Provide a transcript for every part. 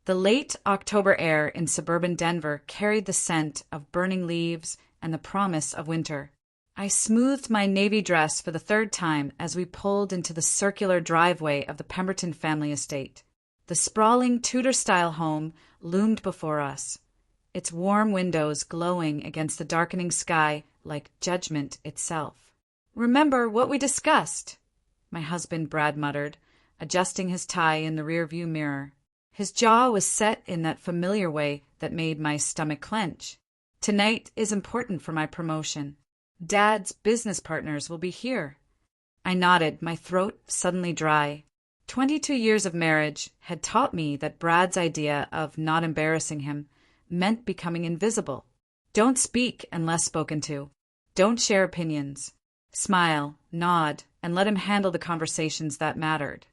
The late October air in suburban Denver carried the scent of burning leaves and the promise of winter. I smoothed my navy dress for the third time as we pulled into the circular driveway of the Pemberton family estate. The sprawling Tudor-style home loomed before us, its warm windows glowing against the darkening sky like judgment itself. "Remember what we discussed?" my husband Brad muttered, adjusting his tie in the rear-view mirror. His jaw was set in that familiar way that made my stomach clench. "Tonight is important for my promotion. Dad's business partners will be here." I nodded, my throat suddenly dry. 22 years of marriage had taught me that Brad's idea of not embarrassing him meant becoming invisible. Don't speak unless spoken to. Don't share opinions. Smile, nod, and let him handle the conversations that mattered.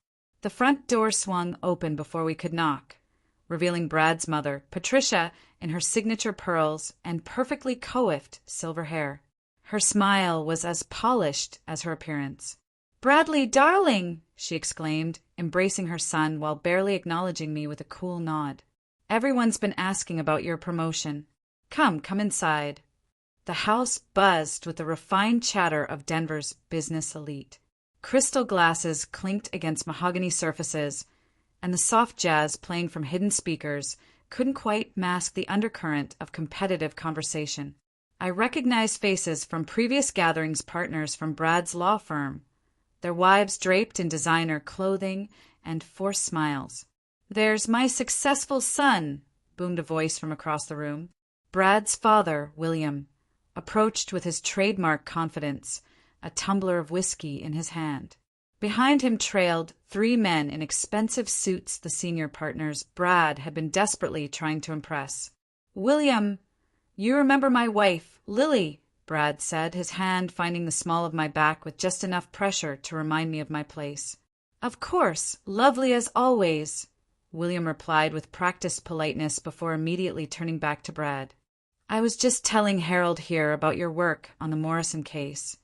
The front door swung open before we could knock, revealing Brad's mother, Patricia, in her signature pearls and perfectly coiffed silver hair. Her smile was as polished as her appearance. "Bradley, darling!" she exclaimed, embracing her son while barely acknowledging me with a cool nod. "Everyone's been asking about your promotion. Come inside." The house buzzed with the refined chatter of Denver's business elite. Crystal glasses clinked against mahogany surfaces, and the soft jazz playing from hidden speakers couldn't quite mask the undercurrent of competitive conversation. I recognized faces from previous gatherings, partners from Brad's law firm, their wives draped in designer clothing and forced smiles. "There's my successful son," boomed a voice from across the room. Brad's father, William, approached with his trademark confidence, a tumbler of whiskey in his hand. Behind him trailed 3 men in expensive suits, the senior partners Brad had been desperately trying to impress. "William, you remember my wife, Lily," Brad said, his hand finding the small of my back with just enough pressure to remind me of my place. "Of course, lovely as always," William replied with practiced politeness before immediately turning back to Brad. "I was just telling Harold here about your work on the Morrison case."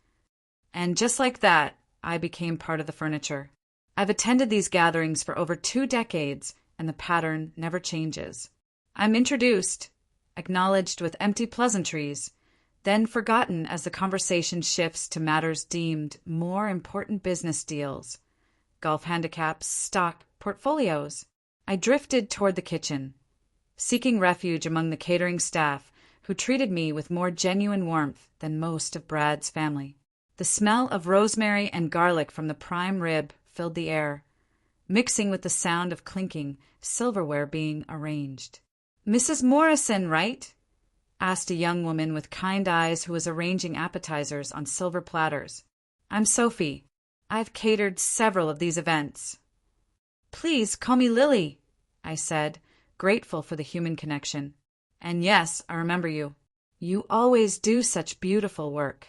And just like that, I became part of the furniture. I've attended these gatherings for over 2 decades, and the pattern never changes. I'm introduced, acknowledged with empty pleasantries, then forgotten as the conversation shifts to matters deemed more important: business deals, golf handicaps, stock, portfolios. I drifted toward the kitchen, seeking refuge among the catering staff who treated me with more genuine warmth than most of Brad's family. The smell of rosemary and garlic from the prime rib filled the air, mixing with the sound of clinking silverware being arranged. "Mrs. Morrison, right?" asked a young woman with kind eyes who was arranging appetizers on silver platters. "I'm Sophie. I've catered several of these events." "Please call me Lily," I said, grateful for the human connection. "And yes, I remember you. You always do such beautiful work."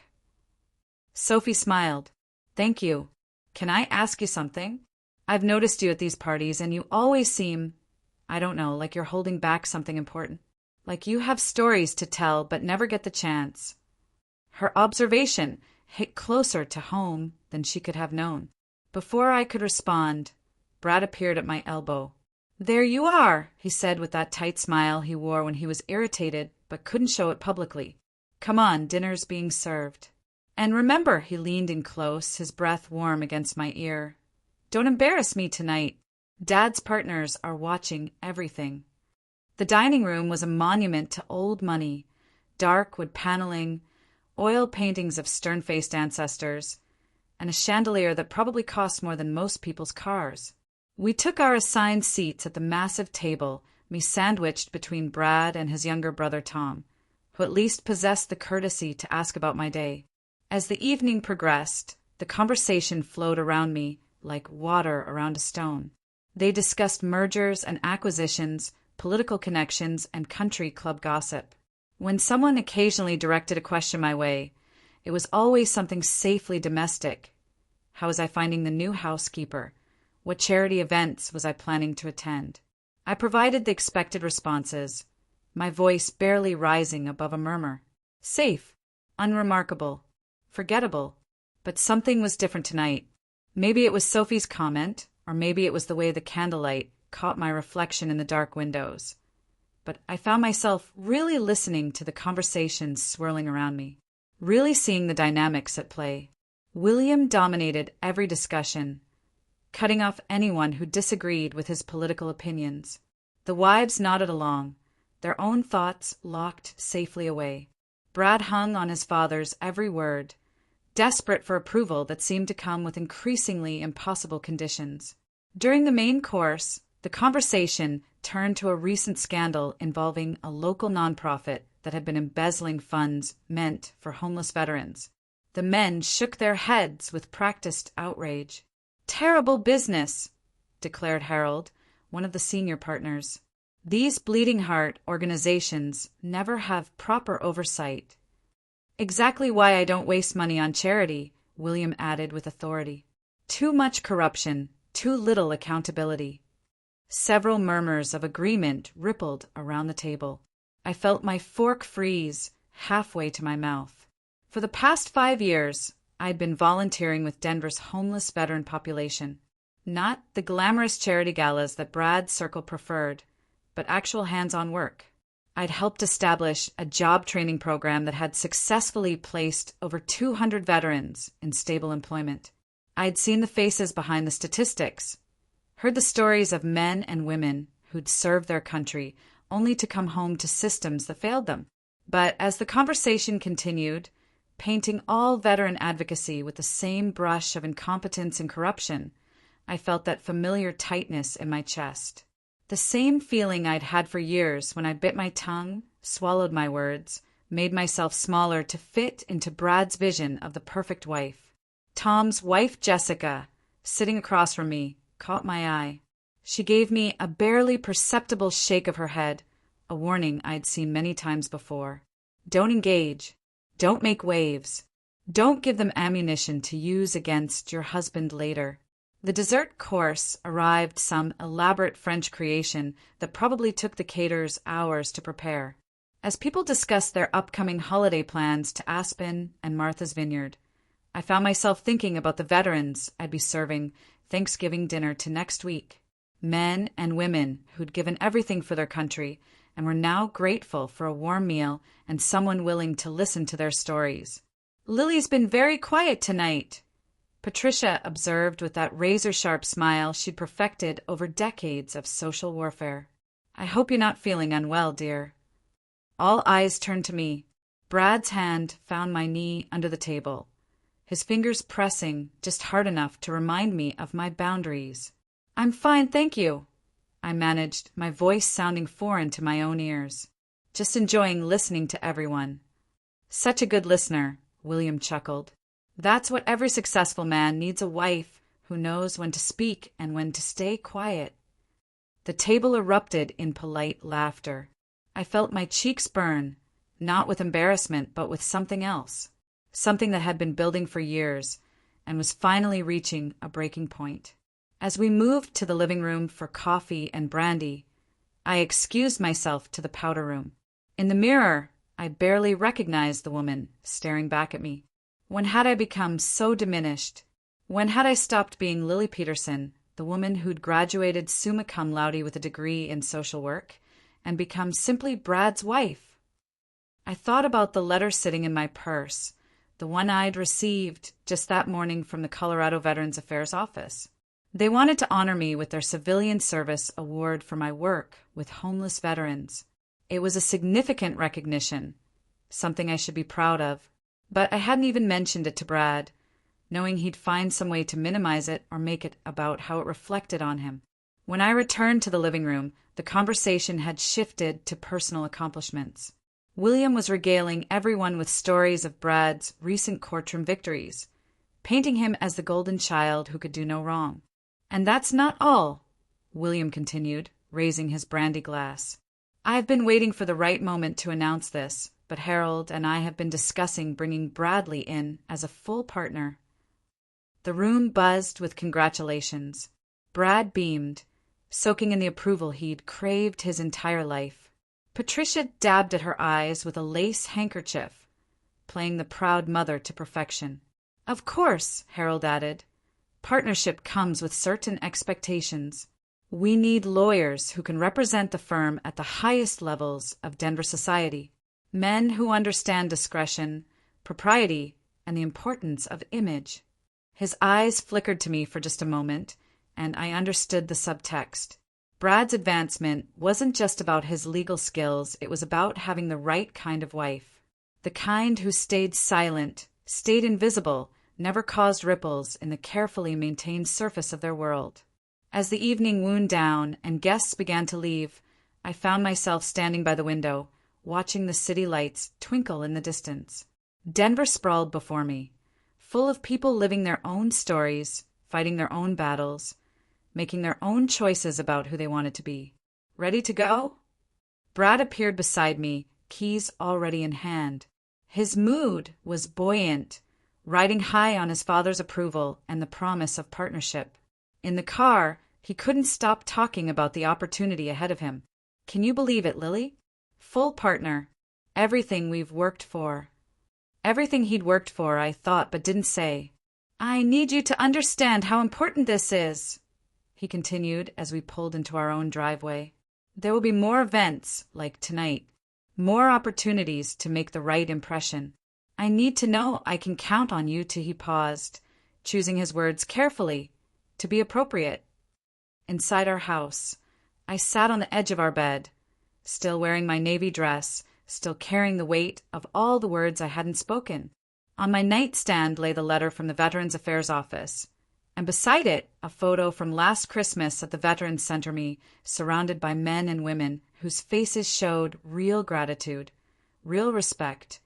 Sophie smiled. "Thank you. Can I ask you something? I've noticed you at these parties, and you always seem, I don't know, like you're holding back something important. Like you have stories to tell but never get the chance." Her observation hit closer to home than she could have known. Before I could respond, Brad appeared at my elbow. "There you are," he said with that tight smile he wore when he was irritated but couldn't show it publicly. "Come on, dinner's being served. And remember," he leaned in close, his breath warm against my ear, "don't embarrass me tonight. Dad's partners are watching everything." The dining room was a monument to old money, dark wood paneling, oil paintings of stern-faced ancestors, and a chandelier that probably cost more than most people's cars. We took our assigned seats at the massive table, me sandwiched between Brad and his younger brother Tom, who at least possessed the courtesy to ask about my day. As the evening progressed, the conversation flowed around me like water around a stone. They discussed mergers and acquisitions, political connections, and country club gossip. When someone occasionally directed a question my way, it was always something safely domestic. How was I finding the new housekeeper? What charity events was I planning to attend? I provided the expected responses, my voice barely rising above a murmur. Safe, unremarkable, forgettable, but something was different tonight. Maybe it was Sophie's comment, or maybe it was the way the candlelight caught my reflection in the dark windows, but I found myself really listening to the conversations swirling around me, really seeing the dynamics at play. William dominated every discussion, cutting off anyone who disagreed with his political opinions. The wives nodded along, their own thoughts locked safely away. Brad hung on his father's every word, desperate for approval that seemed to come with increasingly impossible conditions. During the main course, the conversation turned to a recent scandal involving a local nonprofit that had been embezzling funds meant for homeless veterans. The men shook their heads with practiced outrage. "Terrible business," declared Harold, one of the senior partners. "These bleeding heart organizations never have proper oversight." "Exactly why I don't waste money on charity," William added with authority. "Too much corruption, too little accountability." Several murmurs of agreement rippled around the table. I felt my fork freeze halfway to my mouth. For the past 5 years, I'd been volunteering with Denver's homeless veteran population. Not the glamorous charity galas that Brad's circle preferred, but actual hands-on work. I'd helped establish a job training program that had successfully placed over 200 veterans in stable employment. I'd seen the faces behind the statistics, heard the stories of men and women who'd served their country only to come home to systems that failed them. But as the conversation continued, painting all veteran advocacy with the same brush of incompetence and corruption, I felt that familiar tightness in my chest. The same feeling I'd had for years when I bit my tongue, swallowed my words, made myself smaller to fit into Brad's vision of the perfect wife. Tom's wife, Jessica, sitting across from me, caught my eye. She gave me a barely perceptible shake of her head, a warning I'd seen many times before. Don't engage. Don't make waves. Don't give them ammunition to use against your husband later. The dessert course arrived, some elaborate French creation that probably took the caterers hours to prepare. As people discussed their upcoming holiday plans to Aspen and Martha's Vineyard, I found myself thinking about the veterans I'd be serving Thanksgiving dinner to next week. Men and women who'd given everything for their country and were now grateful for a warm meal and someone willing to listen to their stories. "Lily's been very quiet tonight," Patricia observed with that razor-sharp smile she'd perfected over decades of social warfare. "I hope you're not feeling unwell, dear." All eyes turned to me. Brad's hand found my knee under the table, his fingers pressing just hard enough to remind me of my boundaries. "I'm fine, thank you," I managed, my voice sounding foreign to my own ears. "Just enjoying listening to everyone." "Such a good listener," William chuckled. "That's what every successful man needs, a wife who knows when to speak and when to stay quiet." The table erupted in polite laughter. I felt my cheeks burn, not with embarrassment, but with something else. Something that had been building for years and was finally reaching a breaking point. As we moved to the living room for coffee and brandy, I excused myself to the powder room. In the mirror, I barely recognized the woman staring back at me. When had I become so diminished? When had I stopped being Lily Peterson, the woman who'd graduated summa cum laude with a degree in social work, and become simply Brad's wife? I thought about the letter sitting in my purse, the one I'd received just that morning from the Colorado Veterans Affairs office. They wanted to honor me with their Civilian Service Award for my work with homeless veterans. It was a significant recognition, something I should be proud of. But I hadn't even mentioned it to Brad, knowing he'd find some way to minimize it or make it about how it reflected on him. When I returned to the living room, the conversation had shifted to personal accomplishments. William was regaling everyone with stories of Brad's recent courtroom victories, painting him as the golden child who could do no wrong. "And that's not all," William continued, raising his brandy glass. "I've been waiting for the right moment to announce this, but Harold and I have been discussing bringing Bradley in as a full partner." The room buzzed with congratulations. Brad beamed, soaking in the approval he'd craved his entire life. Patricia dabbed at her eyes with a lace handkerchief, playing the proud mother to perfection. "Of course," Harold added. "Partnership comes with certain expectations." We need lawyers who can represent the firm at the highest levels of Denver society. Men who understand discretion, propriety, and the importance of image. His eyes flickered to me for just a moment, and I understood the subtext. Brad's advancement wasn't just about his legal skills, it was about having the right kind of wife. The kind who stayed silent, stayed invisible, never caused ripples in the carefully maintained surface of their world. As the evening wound down and guests began to leave, I found myself standing by the window, watching the city lights twinkle in the distance. Denver sprawled before me, full of people living their own stories, fighting their own battles, making their own choices about who they wanted to be. Ready to go? Brad appeared beside me, keys already in hand. His mood was buoyant, riding high on his father's approval and the promise of partnership. In the car, he couldn't stop talking about the opportunity ahead of him. Can you believe it, Lily? Full partner. Everything we've worked for. Everything he'd worked for, I thought, but didn't say. I need you to understand how important this is, he continued as we pulled into our own driveway. There will be more events like tonight, more opportunities to make the right impression. I need to know I can count on you to he paused, choosing his words carefully, to be appropriate. Inside our house, I sat on the edge of our bed, still wearing my navy dress, still carrying the weight of all the words I hadn't spoken. On my nightstand lay the letter from the Veterans Affairs Office, and beside it, a photo from last Christmas at the Veterans Center, me surrounded by men and women whose faces showed real gratitude, real respect,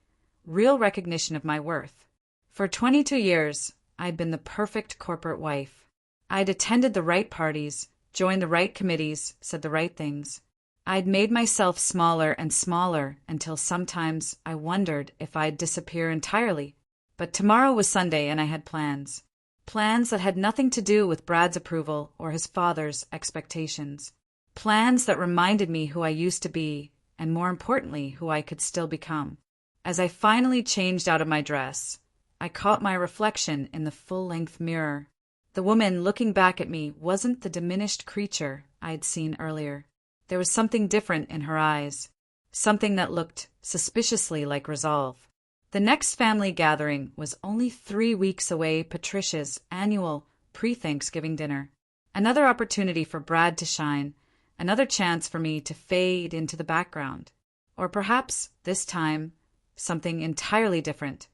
real recognition of my worth. For 22 years, I'd been the perfect corporate wife. I'd attended the right parties, joined the right committees, said the right things. I'd made myself smaller and smaller until sometimes I wondered if I'd disappear entirely. But tomorrow was Sunday and I had plans. Plans that had nothing to do with Brad's approval or his father's expectations. Plans that reminded me who I used to be, and more importantly, who I could still become. As I finally changed out of my dress, I caught my reflection in the full-length mirror. The woman looking back at me wasn't the diminished creature I'd seen earlier. There was something different in her eyes, something that looked suspiciously like resolve. The next family gathering was only 3 weeks away, Patricia's annual pre-Thanksgiving dinner. Another opportunity for Brad to shine, another chance for me to fade into the background. Or perhaps, this time, something entirely different.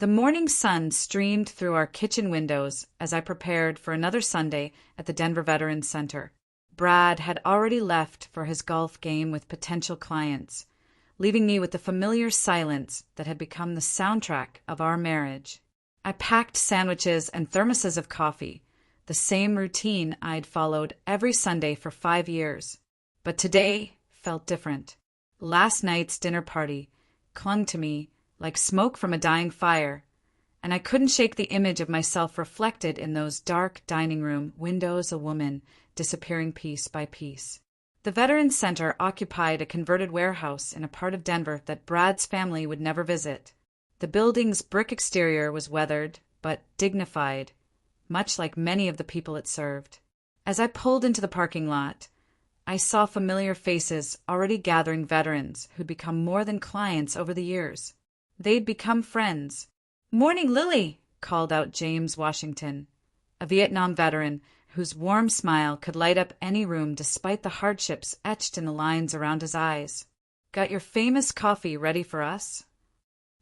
The morning sun streamed through our kitchen windows as I prepared for another Sunday at the Denver Veterans Center. Brad had already left for his golf game with potential clients, leaving me with the familiar silence that had become the soundtrack of our marriage. I packed sandwiches and thermoses of coffee, the same routine I'd followed every Sunday for 5 years. But today felt different. Last night's dinner party clung to me like smoke from a dying fire, and I couldn't shake the image of myself reflected in those dark dining room windows, a woman disappearing piece by piece. The Veterans Center occupied a converted warehouse in a part of Denver that Brad's family would never visit. The building's brick exterior was weathered, but dignified, much like many of the people it served. As I pulled into the parking lot, I saw familiar faces already gathering veterans who'd become more than clients over the years. They'd become friends. "Morning, Lily," called out James Washington, a Vietnam veteran whose warm smile could light up any room despite the hardships etched in the lines around his eyes. "Got your famous coffee ready for us?"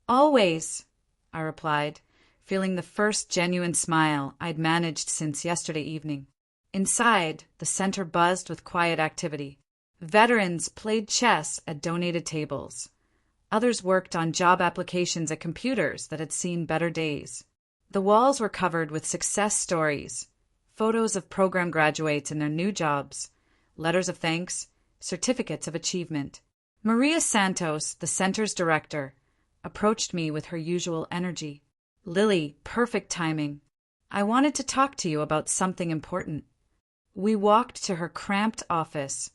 "Always," I replied, feeling the first genuine smile I'd managed since yesterday evening. Inside, the center buzzed with quiet activity. Veterans played chess at donated tables. Others worked on job applications at computers that had seen better days. The walls were covered with success stories, photos of program graduates in their new jobs, letters of thanks, certificates of achievement. Maria Santos, the center's director, approached me with her usual energy. "Lily, perfect timing. I wanted to talk to you about something important." We walked to her cramped office,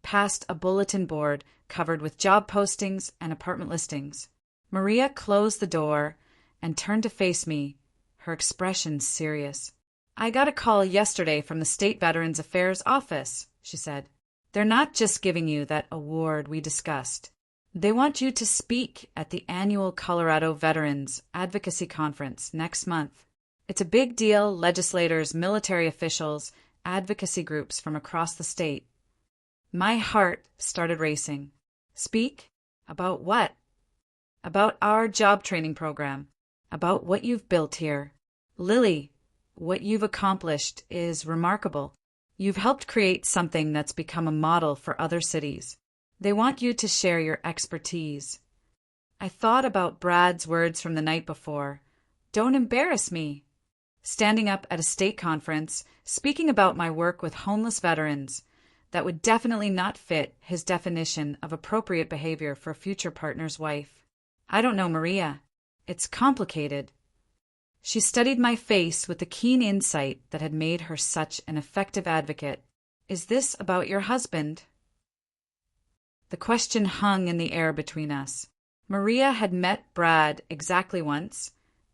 past a bulletin board covered with job postings and apartment listings. Maria closed the door and turned to face me, her expression serious. I got a call yesterday from the State Veterans Affairs Office, she said. They're not just giving you that award we discussed. They want you to speak at the annual Colorado Veterans Advocacy Conference next month. It's a big deal. Legislators, military officials, advocacy groups from across the state. My heart started racing. Speak? About what? About our job training program. About what you've built here. Lily, what you've accomplished is remarkable. You've helped create something that's become a model for other cities. They want you to share your expertise. I thought about Brad's words from the night before. Don't embarrass me. Standing up at a state conference, speaking about my work with homeless veterans, that would definitely not fit his definition of appropriate behavior for a future partner's wife. I don't know, Maria. It's complicated. She studied my face with the keen insight that had made her such an effective advocate. Is this about your husband? The question hung in the air between us. Maria had met Brad exactly once,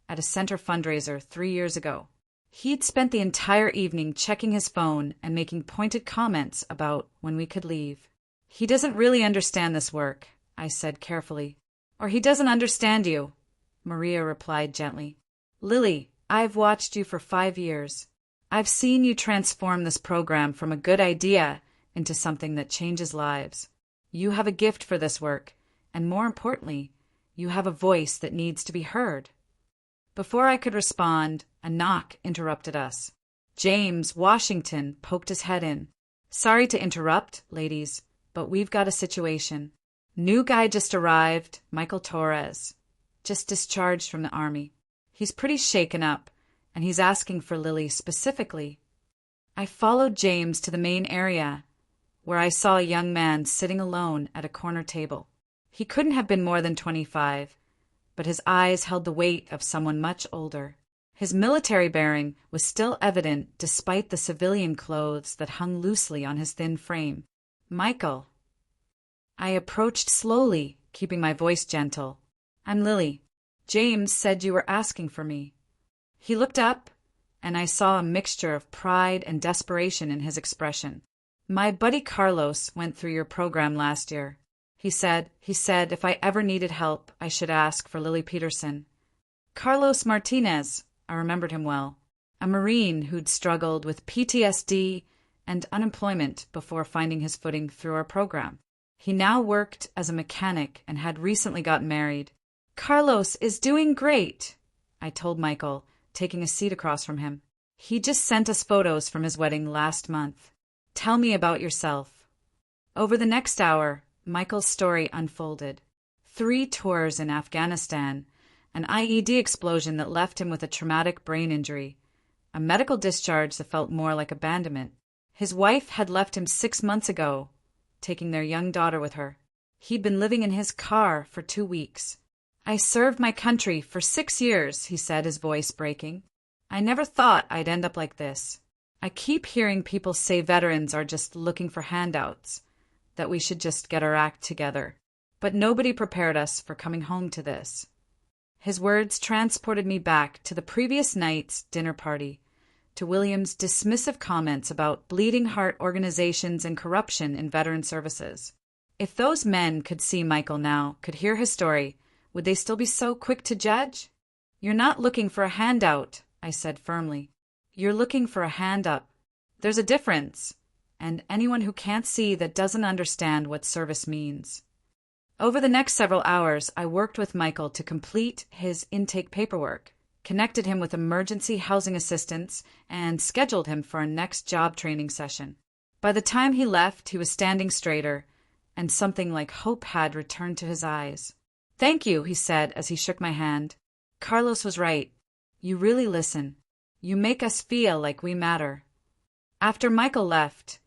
at a center fundraiser 3 years ago. He'd spent the entire evening checking his phone and making pointed comments about when we could leave. He doesn't really understand this work, I said carefully. Or he doesn't understand you, Maria replied gently. Lily, I've watched you for 5 years. I've seen you transform this program from a good idea into something that changes lives. You have a gift for this work, and more importantly, you have a voice that needs to be heard. Before I could respond, a knock interrupted us. James Washington poked his head in. Sorry to interrupt, ladies, but we've got a situation. New guy just arrived, Michael Torres. Just discharged from the Army. He's pretty shaken up, and he's asking for Lily specifically. I followed James to the main area, where I saw a young man sitting alone at a corner table. He couldn't have been more than 25, but his eyes held the weight of someone much older. His military bearing was still evident despite the civilian clothes that hung loosely on his thin frame. Michael. I approached slowly, keeping my voice gentle. I'm Lily. James said you were asking for me. He looked up, and I saw a mixture of pride and desperation in his expression. My buddy Carlos went through your program last year. He said if I ever needed help, I should ask for Lily Peterson. Carlos Martinez, I remembered him well. A Marine who'd struggled with PTSD and unemployment before finding his footing through our program. He now worked as a mechanic and had recently gotten married. Carlos is doing great, I told Michael, taking a seat across from him. He just sent us photos from his wedding last month. Tell me about yourself. Over the next hour, Michael's story unfolded. 3 tours in Afghanistan, an IED explosion that left him with a traumatic brain injury, a medical discharge that felt more like abandonment. His wife had left him 6 months ago, taking their young daughter with her. He'd been living in his car for 2 weeks. I served my country for 6 years, he said, his voice breaking. I never thought I'd end up like this. I keep hearing people say veterans are just looking for handouts, that we should just get our act together. But nobody prepared us for coming home to this. His words transported me back to the previous night's dinner party, to William's dismissive comments about bleeding heart organizations and corruption in veteran services. If those men could see Michael now, could hear his story, would they still be so quick to judge? You're not looking for a handout, I said firmly. You're looking for a hand up. There's a difference, and anyone who can't see that doesn't understand what service means. Over the next several hours, I worked with Michael to complete his intake paperwork, connected him with emergency housing assistance, and scheduled him for a next job training session. By the time he left, he was standing straighter, and something like hope had returned to his eyes. Thank you, he said as he shook my hand. Carlos was right. You really listen. You make us feel like we matter. After Michael left,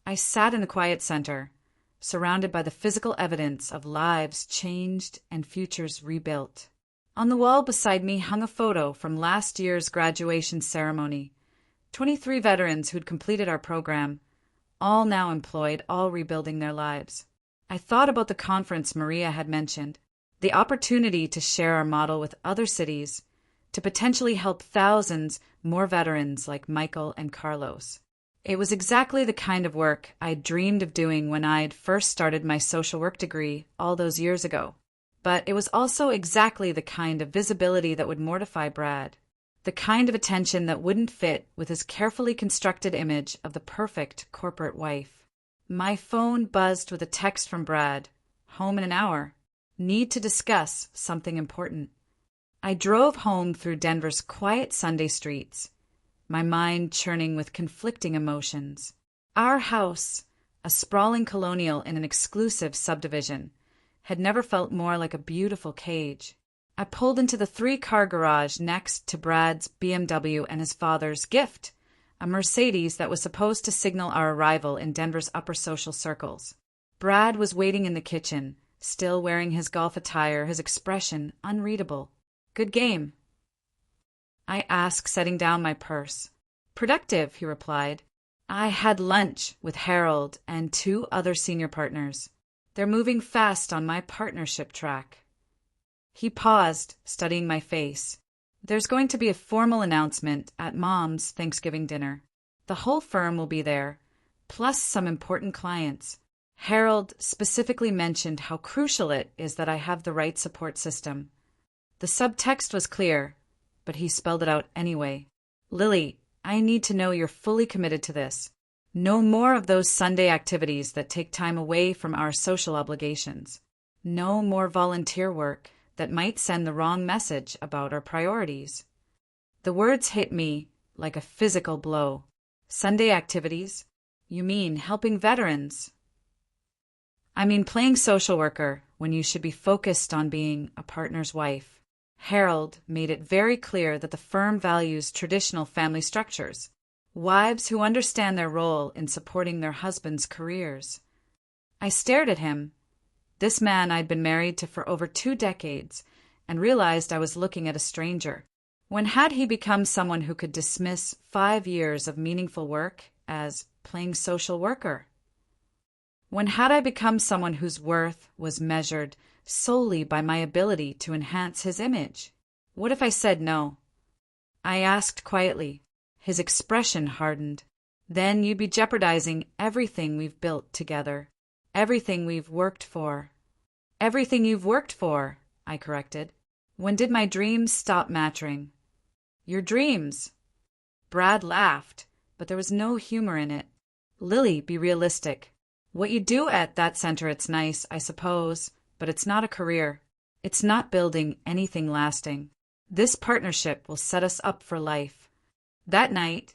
I sat in the quiet center, surrounded by the physical evidence of lives changed and futures rebuilt. On the wall beside me hung a photo from last year's graduation ceremony. 23 veterans who'd completed our program, all now employed, all rebuilding their lives. I thought about the conference Maria had mentioned, the opportunity to share our model with other cities, to potentially help thousands more veterans like Michael and Carlos. It was exactly the kind of work I'd dreamed of doing when I'd first started my social work degree all those years ago. But it was also exactly the kind of visibility that would mortify Brad, the kind of attention that wouldn't fit with his carefully constructed image of the perfect corporate wife. My phone buzzed with a text from Brad. Home in an hour. Need to discuss something important. I drove home through Denver's quiet Sunday streets, my mind churning with conflicting emotions. Our house, a sprawling colonial in an exclusive subdivision, had never felt more like a beautiful cage. I pulled into the 3-car garage next to Brad's BMW and his father's gift, a Mercedes that was supposed to signal our arrival in Denver's upper social circles. Brad was waiting in the kitchen, still wearing his golf attire, his expression unreadable. Good game? I asked, setting down my purse. Productive, he replied. I had lunch with Harold and 2 other senior partners. They're moving fast on my partnership track. He paused, studying my face. There's going to be a formal announcement at Mom's Thanksgiving dinner. The whole firm will be there, plus some important clients. Harold specifically mentioned how crucial it is that I have the right support system. The subtext was clear, but he spelled it out anyway. Lily, I need to know you're fully committed to this. No more of those Sunday activities that take time away from our social obligations. No more volunteer work that might send the wrong message about our priorities. The words hit me like a physical blow. Sunday activities? You mean helping veterans? I mean playing social worker when you should be focused on being a partner's wife. Harold made it very clear that the firm values traditional family structures, wives who understand their role in supporting their husbands' careers. I stared at him, this man I'd been married to for over 2 decades, and realized I was looking at a stranger. When had he become someone who could dismiss 5 years of meaningful work as playing social worker? When had I become someone whose worth was measured solely by my ability to enhance his image? What if I said no? I asked quietly. His expression hardened. Then you'd be jeopardizing everything we've built together, everything we've worked for. Everything you've worked for, I corrected. When did my dreams stop mattering? Your dreams. Brad laughed, but there was no humor in it. Lily, be realistic. What you do at that center, it's nice, I suppose, but it's not a career. It's not building anything lasting. This partnership will set us up for life. That night,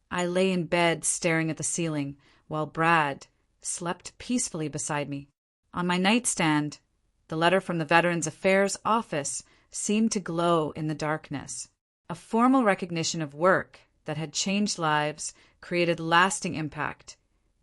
I lay in bed staring at the ceiling while Brad slept peacefully beside me. On my nightstand, the letter from the Veterans Affairs office seemed to glow in the darkness. A formal recognition of work that had changed lives, created lasting impact,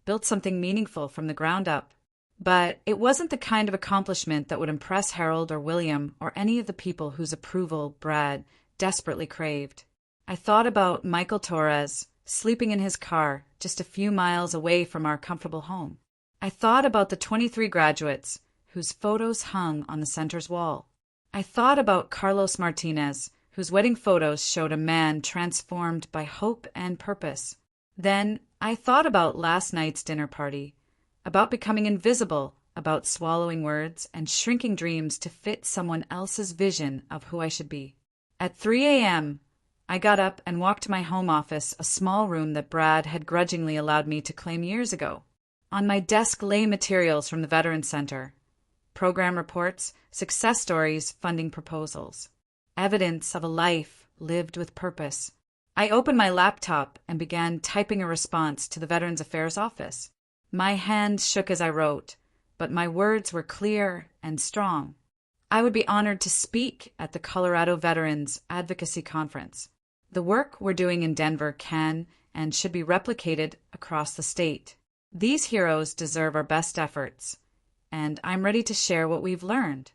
built something meaningful from the ground up. But it wasn't the kind of accomplishment that would impress Harold or William or any of the people whose approval Brad desperately craved. I thought about Michael Torres, sleeping in his car just a few miles away from our comfortable home. I thought about the 23 graduates whose photos hung on the center's wall. I thought about Carlos Martinez, whose wedding photos showed a man transformed by hope and purpose. Then I thought about last night's dinner party, about becoming invisible, about swallowing words and shrinking dreams to fit someone else's vision of who I should be. At 3 a.m., I got up and walked to my home office, a small room that Brad had grudgingly allowed me to claim years ago. On my desk lay materials from the Veterans Center, program reports, success stories, funding proposals, evidence of a life lived with purpose. I opened my laptop and began typing a response to the Veterans Affairs office. My hands shook as I wrote, but my words were clear and strong. I would be honored to speak at the Colorado Veterans Advocacy Conference. The work we're doing in Denver can and should be replicated across the state. These heroes deserve our best efforts, and I'm ready to share what we've learned.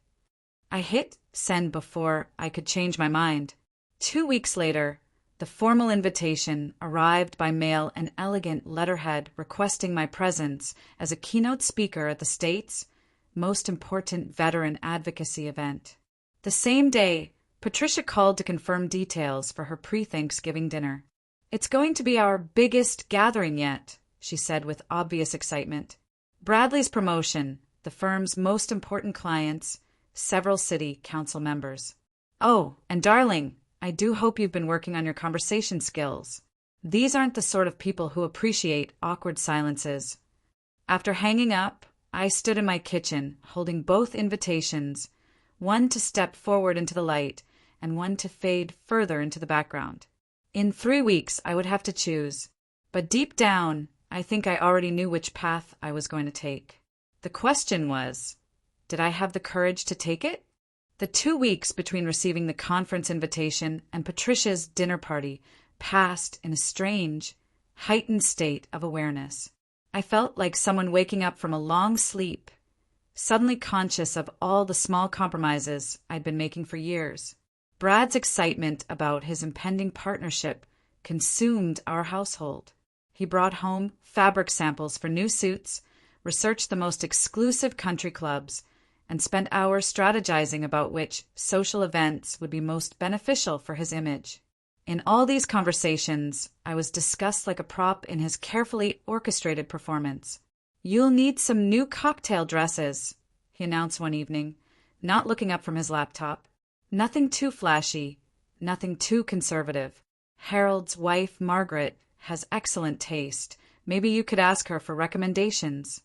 I hit send before I could change my mind. 2 weeks later, the formal invitation arrived by mail, an elegant letterhead requesting my presence as a keynote speaker at the state's most important veteran advocacy event. The same day, Patricia called to confirm details for her pre-Thanksgiving dinner. "It's going to be our biggest gathering yet," she said with obvious excitement. "Bradley's promotion, the firm's most important clients, several city council members. Oh, and darling, I do hope you've been working on your conversation skills. These aren't the sort of people who appreciate awkward silences." After hanging up, I stood in my kitchen, holding both invitations, one to step forward into the light and one to fade further into the background. In 3 weeks, I would have to choose, but deep down, I think I already knew which path I was going to take. The question was, did I have the courage to take it? The 2 weeks between receiving the conference invitation and Patricia's dinner party passed in a strange, heightened state of awareness. I felt like someone waking up from a long sleep, suddenly conscious of all the small compromises I'd been making for years. Brad's excitement about his impending partnership consumed our household. He brought home fabric samples for new suits, researched the most exclusive country clubs, and spent hours strategizing about which social events would be most beneficial for his image. In all these conversations, I was discussed like a prop in his carefully orchestrated performance. "You'll need some new cocktail dresses," he announced one evening, not looking up from his laptop. "Nothing too flashy, nothing too conservative. Harold's wife, Margaret, has excellent taste. Maybe you could ask her for recommendations."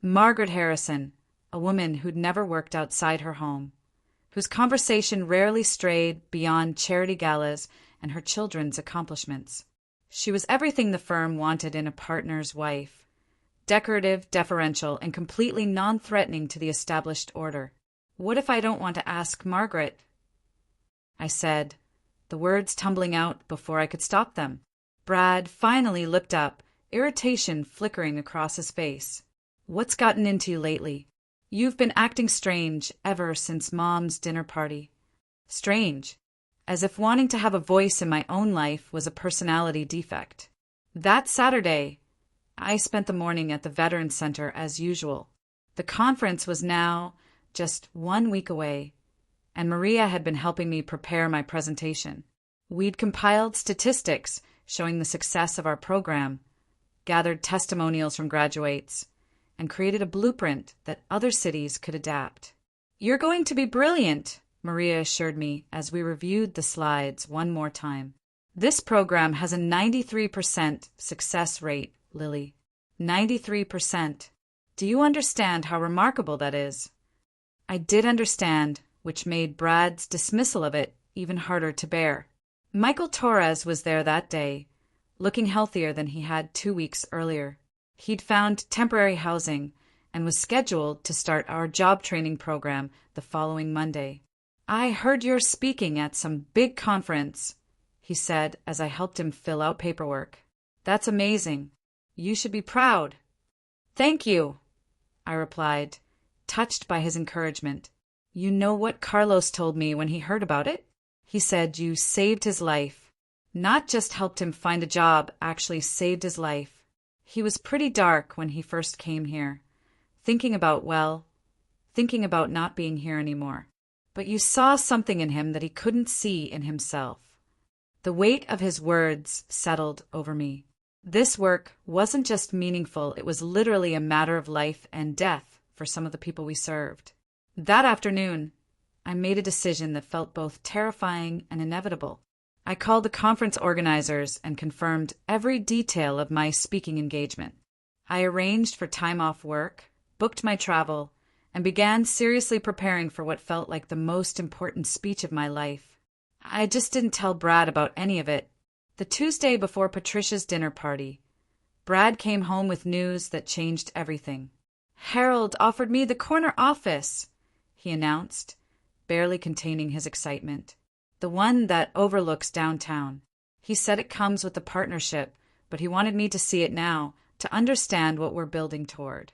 Margaret Harrison, a woman who'd never worked outside her home, whose conversation rarely strayed beyond charity galas and her children's accomplishments. She was everything the firm wanted in a partner's wife: decorative, deferential, and completely non-threatening to the established order. "What if I don't want to ask Margaret?" I said, the words tumbling out before I could stop them. Brad finally looked up, irritation flickering across his face. "What's gotten into you lately? You've been acting strange ever since Mom's dinner party." Strange, as if wanting to have a voice in my own life was a personality defect. That Saturday, I spent the morning at the Veterans Center as usual. The conference was now just 1 week away, and Maria had been helping me prepare my presentation. We'd compiled statistics showing the success of our program, gathered testimonials from graduates, and created a blueprint that other cities could adapt. "You're going to be brilliant," Maria assured me as we reviewed the slides one more time. "This program has a 93% success rate, Lily. 93%. Do you understand how remarkable that is?" I did understand, which made Brad's dismissal of it even harder to bear. Michael Torres was there that day, looking healthier than he had 2 weeks earlier. He'd found temporary housing and was scheduled to start our job training program the following Monday. "I heard you're speaking at some big conference," he said as I helped him fill out paperwork. "That's amazing. You should be proud." "Thank you," I replied, touched by his encouragement. "You know what Carlos told me when he heard about it? He said you saved his life. Not just helped him find a job, actually saved his life. He was pretty dark when he first came here, thinking about not being here anymore. But you saw something in him that he couldn't see in himself." The weight of his words settled over me. This work wasn't just meaningful, it was literally a matter of life and death for some of the people we served. That afternoon, I made a decision that felt both terrifying and inevitable. I called the conference organizers and confirmed every detail of my speaking engagement. I arranged for time off work, booked my travel, and began seriously preparing for what felt like the most important speech of my life. I just didn't tell Brad about any of it. The Tuesday before Patricia's dinner party, Brad came home with news that changed everything. "Harold offered me the corner office," he announced, barely containing his excitement. "The one that overlooks downtown. He said it comes with the partnership, but he wanted me to see it now, to understand what we're building toward."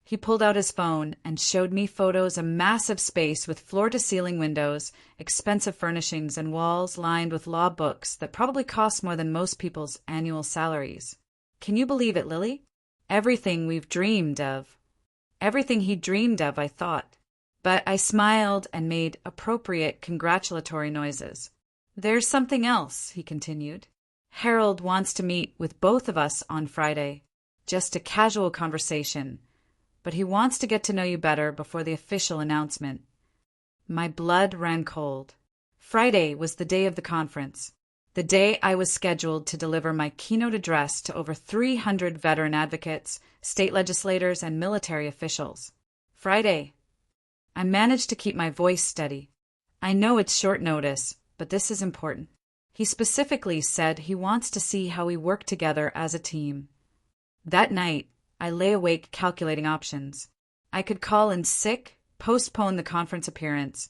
He pulled out his phone and showed me photos of a massive space with floor-to-ceiling windows, expensive furnishings, and walls lined with law books that probably cost more than most people's annual salaries. Can you believe it, Lily? Everything we've dreamed of. Everything he dreamed of, I thought. but I smiled and made appropriate congratulatory noises. "There's something else," he continued. "Harold wants to meet with both of us on Friday. Just a casual conversation, but he wants to get to know you better before the official announcement." My blood ran cold. Friday was the day of the conference, the day I was scheduled to deliver my keynote address to over 300 veteran advocates, state legislators, and military officials. Friday. I managed to keep my voice steady. "I know it's short notice, but this is important." He specifically said he wants to see how we work together as a team. That night, I lay awake calculating options. I could call in sick, postpone the conference appearance,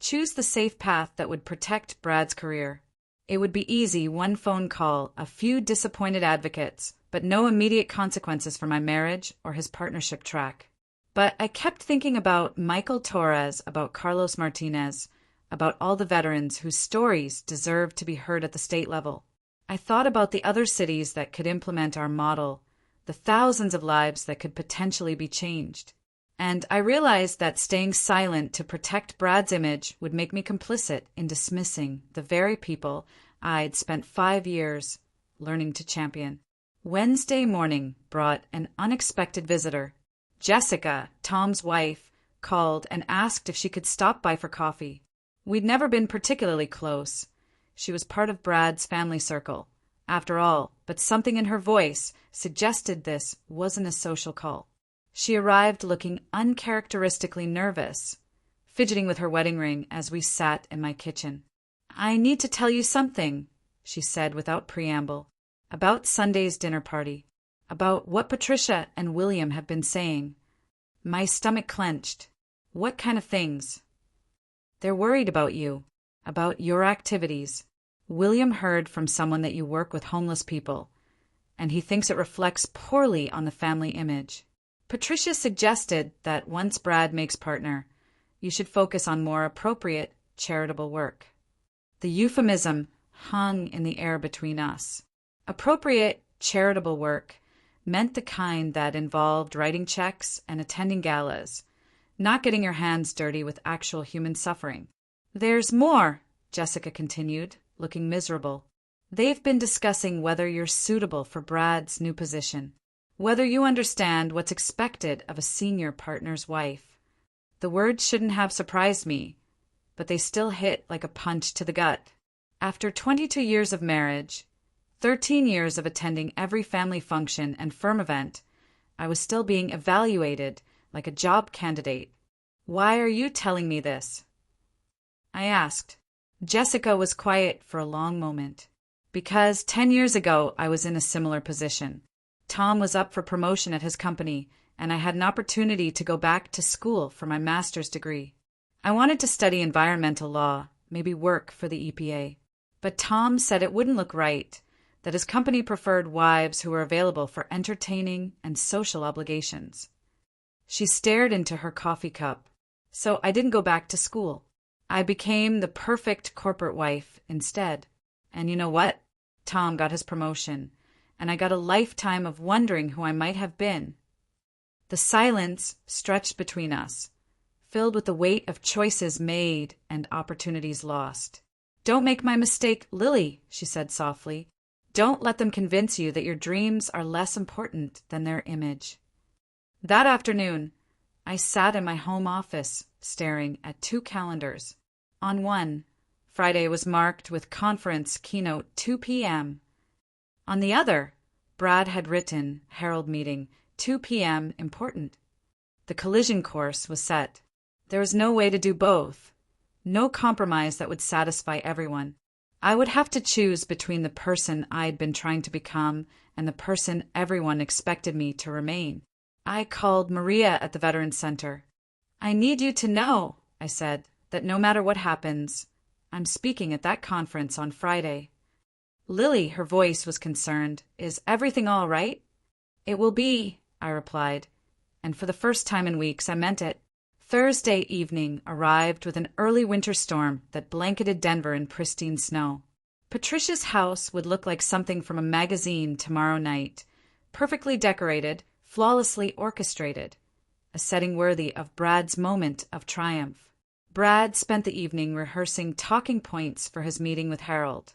choose the safe path that would protect Brad's career. It would be easy, one phone call, a few disappointed advocates, but no immediate consequences for my marriage or his partnership track. But I kept thinking about Michael Torres, about Carlos Martinez, about all the veterans whose stories deserve to be heard at the state level. I thought about the other cities that could implement our model, the thousands of lives that could potentially be changed. And I realized that staying silent to protect Brad's image would make me complicit in dismissing the very people I'd spent 5 years learning to champion. Wednesday morning brought an unexpected visitor. Jessica, Tom's wife, called and asked if she could stop by for coffee. We'd never been particularly close. She was part of Brad's family circle, after all, but something in her voice suggested this wasn't a social call. She arrived looking uncharacteristically nervous, fidgeting with her wedding ring as we sat in my kitchen. "I need to tell you something," she said without preamble, "about Sunday's dinner party, about what Patricia and William have been saying." My stomach clenched. "What kind of things?" "They're worried about you, about your activities. William heard from someone that you work with homeless people, and he thinks it reflects poorly on the family image. Patricia suggested that once Brad makes partner, you should focus on more appropriate, charitable work." The euphemism hung in the air between us. Appropriate, charitable work meant the kind that involved writing checks and attending galas, not getting your hands dirty with actual human suffering. "There's more," Jessica continued, looking miserable. "They've been discussing whether you're suitable for Brad's new position, whether you understand what's expected of a senior partner's wife." The words shouldn't have surprised me, but they still hit like a punch to the gut. After 22 years of marriage, 13 years of attending every family function and firm event, I was still being evaluated like a job candidate. "Why are you telling me this?" I asked. Jessica was quiet for a long moment. "Because 10 years ago I was in a similar position. Tom was up for promotion at his company, and I had an opportunity to go back to school for my master's degree. I wanted to study environmental law, maybe work for the EPA. But Tom said it wouldn't look right, that his company preferred wives who were available for entertaining and social obligations." She stared into her coffee cup. "So I didn't go back to school. I became the perfect corporate wife instead. And you know what? Tom got his promotion, and I got a lifetime of wondering who I might have been." The silence stretched between us, filled with the weight of choices made and opportunities lost. "Don't make my mistake, Lily," she said softly. "Don't let them convince you that your dreams are less important than their image." That afternoon, I sat in my home office, staring at 2 calendars. On one, Friday was marked with conference keynote 2 p.m. On the other, Brad had written, Herald meeting, 2 p.m. important. The collision course was set. There was no way to do both. No compromise that would satisfy everyone. I would have to choose between the person I'd been trying to become and the person everyone expected me to remain. I called Maria at the Veterans Center. "I need you to know," I said, "that no matter what happens, I'm speaking at that conference on Friday." "Lily," her voice was concerned, "is everything all right?" "It will be," I replied, and for the first time in weeks I meant it. Thursday evening arrived with an early winter storm that blanketed Denver in pristine snow. Patricia's house would look like something from a magazine tomorrow night, perfectly decorated, flawlessly orchestrated. a setting worthy of Brad's moment of triumph. Brad spent the evening rehearsing talking points for his meeting with Harold,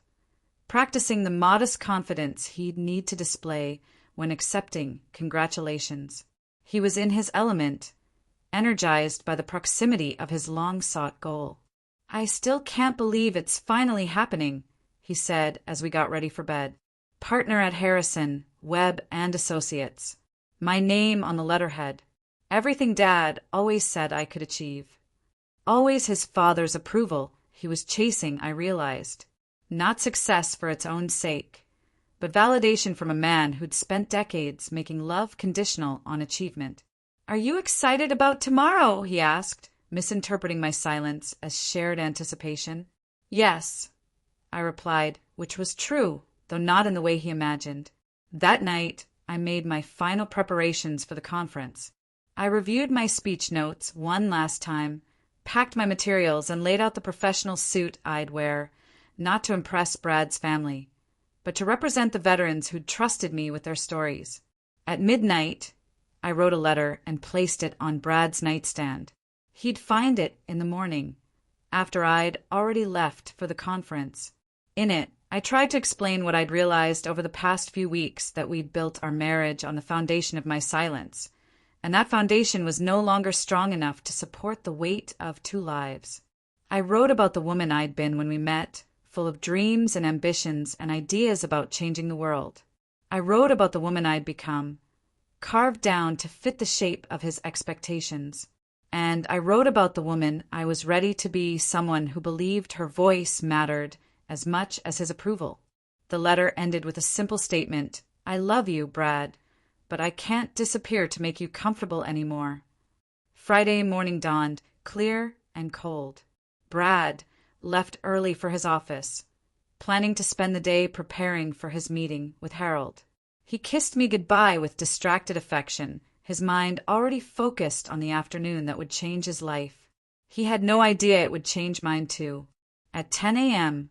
practicing the modest confidence he'd need to display when accepting congratulations. He was in his element, energized by the proximity of his long-sought goal. "I still can't believe it's finally happening," he said as we got ready for bed. "Partner at Harrison, Webb and Associates. My name on the letterhead. Everything Dad always said I could achieve. Always his father's approval he was chasing, I realized. Not success for its own sake, but validation from a man who'd spent decades making love conditional on achievement. "Are you excited about tomorrow?" he asked, misinterpreting my silence as shared anticipation. "Yes," I replied, which was true, though not in the way he imagined. That night, I made my final preparations for the conference. I reviewed my speech notes one last time, packed my materials, and laid out the professional suit I'd wear, not to impress Brad's family, but to represent the veterans who'd trusted me with their stories. At midnight, I wrote a letter and placed it on Brad's nightstand. He'd find it in the morning, after I'd already left for the conference. In it, I tried to explain what I'd realized over the past few weeks, that we'd built our marriage on the foundation of my silence, and that foundation was no longer strong enough to support the weight of 2 lives. I wrote about the woman I'd been when we met, full of dreams and ambitions and ideas about changing the world. I wrote about the woman I'd become, carved down to fit the shape of his expectations. And I wrote about the woman I was ready to be, someone who believed her voice mattered as much as his approval. The letter ended with a simple statement: "I love you, Brad, but I can't disappear to make you comfortable anymore." Friday morning dawned, clear and cold. Brad left early for his office, planning to spend the day preparing for his meeting with Harold. He kissed me goodbye with distracted affection, his mind already focused on the afternoon that would change his life. He had no idea it would change mine too. At 10 a.m.,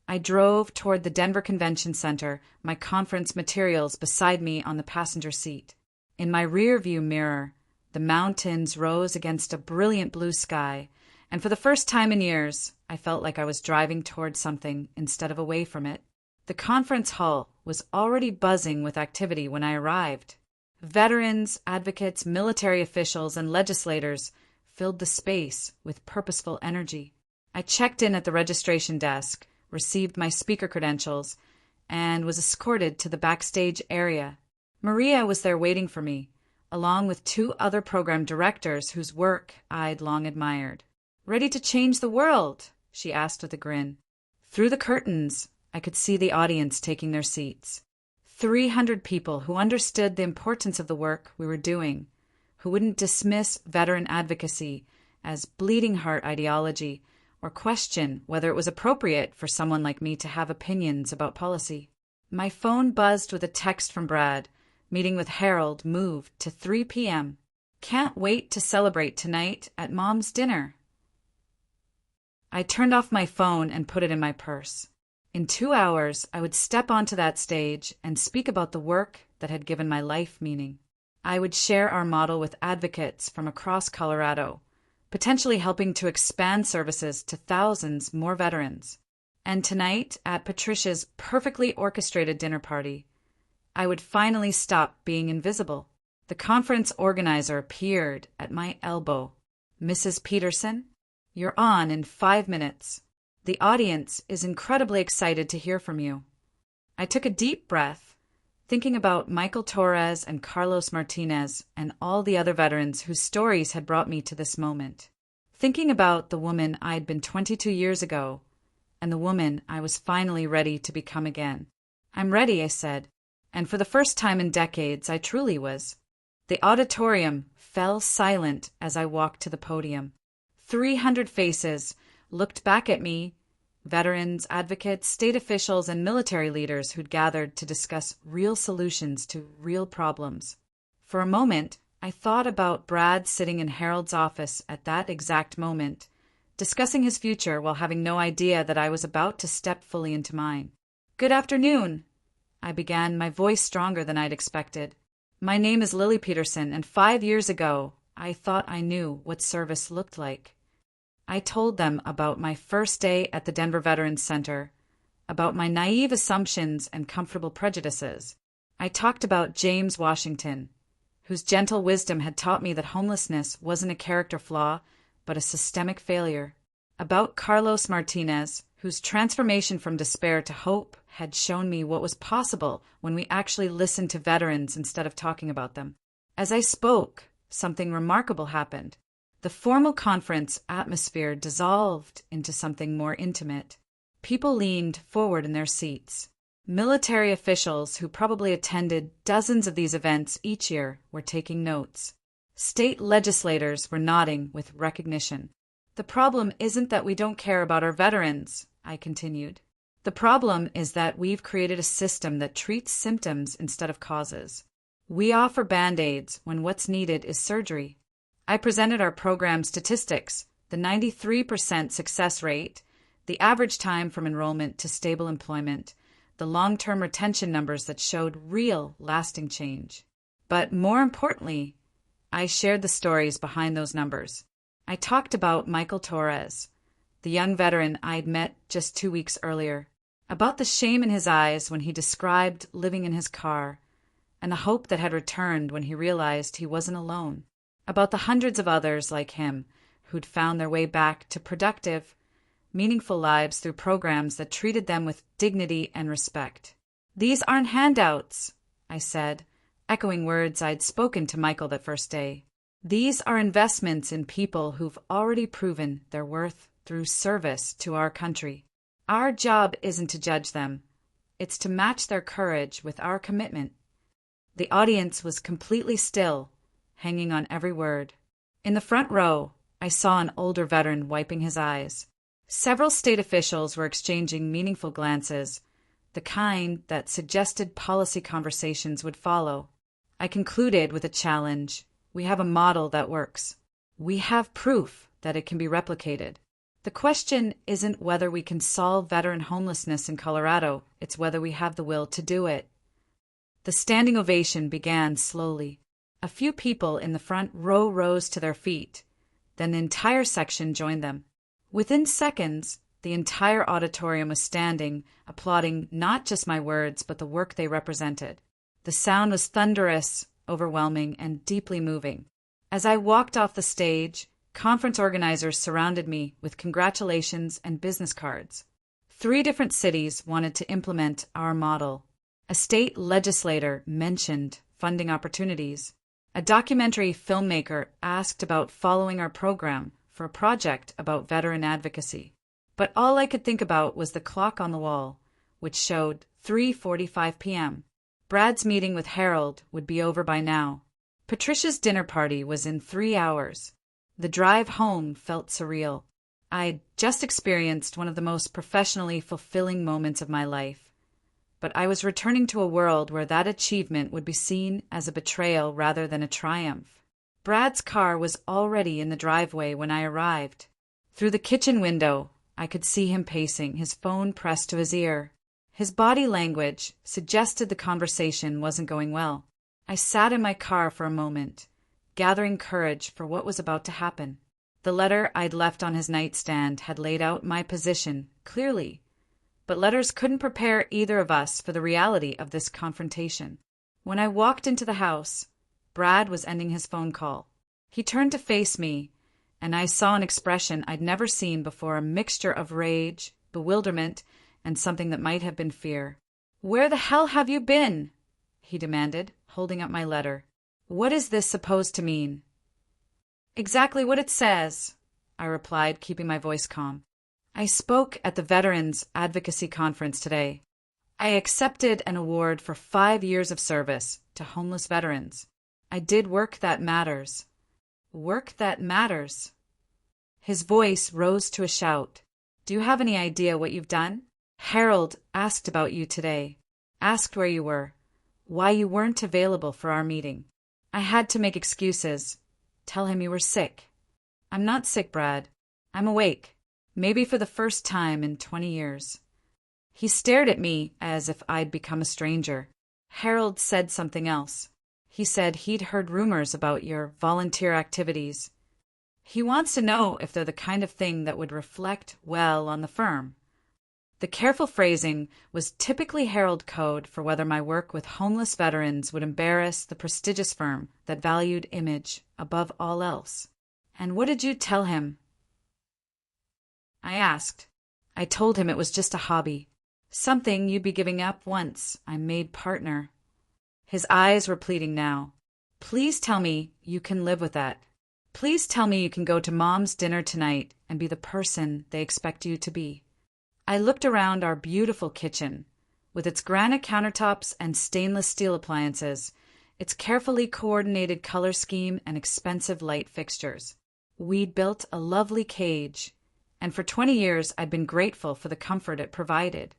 I drove toward the Denver Convention Center, my conference materials beside me on the passenger seat. In my rear-view mirror, the mountains rose against a brilliant blue sky, and for the first time in years, I felt like I was driving toward something instead of away from it. The conference hall was already buzzing with activity when I arrived. Veterans, advocates, military officials, and legislators filled the space with purposeful energy. I checked in at the registration desk, received my speaker credentials, and was escorted to the backstage area. Maria was there waiting for me, along with 2 other program directors whose work I'd long admired. "Ready to change the world?" she asked with a grin. Through the curtains, I could see the audience taking their seats. 300 people who understood the importance of the work we were doing, who wouldn't dismiss veteran advocacy as bleeding heart ideology or question whether it was appropriate for someone like me to have opinions about policy. My phone buzzed with a text from Brad. Meeting with Harold moved to 3 p.m. "Can't wait to celebrate tonight at Mom's dinner." I turned off my phone and put it in my purse. In 2 hours, I would step onto that stage and speak about the work that had given my life meaning. I would share our model with advocates from across Colorado, potentially helping to expand services to thousands more veterans. And tonight, at Patricia's perfectly orchestrated dinner party, I would finally stop being invisible. The conference organizer appeared at my elbow. "Mrs. Peterson, you're on in 5 minutes. The audience is incredibly excited to hear from you." I took a deep breath, thinking about Michael Torres and Carlos Martinez and all the other veterans whose stories had brought me to this moment. Thinking about the woman I'd been 22 years ago and the woman I was finally ready to become again. "I'm ready," I said, and for the first time in decades, I truly was. The auditorium fell silent as I walked to the podium. 300 faces looked back at me, veterans, advocates, state officials, and military leaders who'd gathered to discuss real solutions to real problems. For a moment, I thought about Brad sitting in Harold's office at that exact moment, discussing his future while having no idea that I was about to step fully into mine. "Good afternoon," I began, my voice stronger than I'd expected. "My name is Lily Peterson, and 5 years ago, I thought I knew what service looked like. I told them about my first day at the Denver Veterans Center, about my naive assumptions and comfortable prejudices. I talked about James Washington, whose gentle wisdom had taught me that homelessness wasn't a character flaw, but a systemic failure. About Carlos Martinez, whose transformation from despair to hope had shown me what was possible when we actually listened to veterans instead of talking about them. As I spoke, something remarkable happened. The formal conference atmosphere dissolved into something more intimate. People leaned forward in their seats. Military officials who probably attended dozens of these events each year were taking notes. State legislators were nodding with recognition. The problem isn't that we don't care about our veterans, I continued. The problem is that we've created a system that treats symptoms instead of causes. We offer Band-Aids when what's needed is surgery. I presented our program statistics, the 93% success rate, the average time from enrollment to stable employment, the long-term retention numbers that showed real, lasting change. But more importantly, I shared the stories behind those numbers. I talked about Michael Torres, the young veteran I'd met just 2 weeks earlier, about the shame in his eyes when he described living in his car, and the hope that had returned when he realized he wasn't alone, about the hundreds of others like him who'd found their way back to productive, meaningful lives through programs that treated them with dignity and respect. These aren't handouts, I said, echoing words I'd spoken to Michael that first day. These are investments in people who've already proven their worth through service to our country. Our job isn't to judge them. It's to match their courage with our commitment. The audience was completely still, hanging on every word. In the front row, I saw an older veteran wiping his eyes. Several state officials were exchanging meaningful glances, the kind that suggested policy conversations would follow. I concluded with a challenge. We have a model that works. We have proof that it can be replicated. The question isn't whether we can solve veteran homelessness in Colorado, it's whether we have the will to do it. The standing ovation began slowly. A few people in the front row rose to their feet. Then the entire section joined them. Within seconds, the entire auditorium was standing, applauding not just my words, but the work they represented. The sound was thunderous, overwhelming, and deeply moving. As I walked off the stage, conference organizers surrounded me with congratulations and business cards. 3 different cities wanted to implement our model. A state legislator mentioned funding opportunities. A documentary filmmaker asked about following our program for a project about veteran advocacy. But all I could think about was the clock on the wall, which showed 3:45 p.m. Brad's meeting with Harold would be over by now. Patricia's dinner party was in 3 hours. The drive home felt surreal. I'd just experienced one of the most professionally fulfilling moments of my life. But I was returning to a world where that achievement would be seen as a betrayal rather than a triumph. Brad's car was already in the driveway when I arrived. Through the kitchen window, I could see him pacing, his phone pressed to his ear. His body language suggested the conversation wasn't going well. I sat in my car for a moment, gathering courage for what was about to happen. The letter I'd left on his nightstand had laid out my position clearly, but letters couldn't prepare either of us for the reality of this confrontation. When I walked into the house, Brad was ending his phone call. He turned to face me, and I saw an expression I'd never seen before, a mixture of rage, bewilderment, and something that might have been fear. "Where the hell have you been?" he demanded, holding up my letter. "What is this supposed to mean?" "Exactly what it says," I replied, keeping my voice calm. "I spoke at the Veterans Advocacy Conference today. I accepted an award for 5 years of service to homeless veterans. I did work that matters. Work that matters." His voice rose to a shout. "Do you have any idea what you've done? Harold asked about you today, asked where you were, why you weren't available for our meeting. I had to make excuses, tell him you were sick." "I'm not sick, Brad. I'm awake, maybe for the first time in 20 years. He stared at me as if I'd become a stranger. Harold said something else. He said he'd heard rumors about your volunteer activities. He wants to know if they're the kind of thing that would reflect well on the firm. The careful phrasing was typically Herald code for whether my work with homeless veterans would embarrass the prestigious firm that valued image above all else. "And what did you tell him?" I asked. I told him it was just a hobby. Something you'd be giving up once I'm made partner. His eyes were pleading now. "Please tell me you can live with that. Please tell me you can go to Mom's dinner tonight and be the person they expect you to be." I looked around our beautiful kitchen, with its granite countertops and stainless steel appliances, its carefully coordinated color scheme and expensive light fixtures. We'd built a lovely cage, and for 20 years I'd been grateful for the comfort it provided.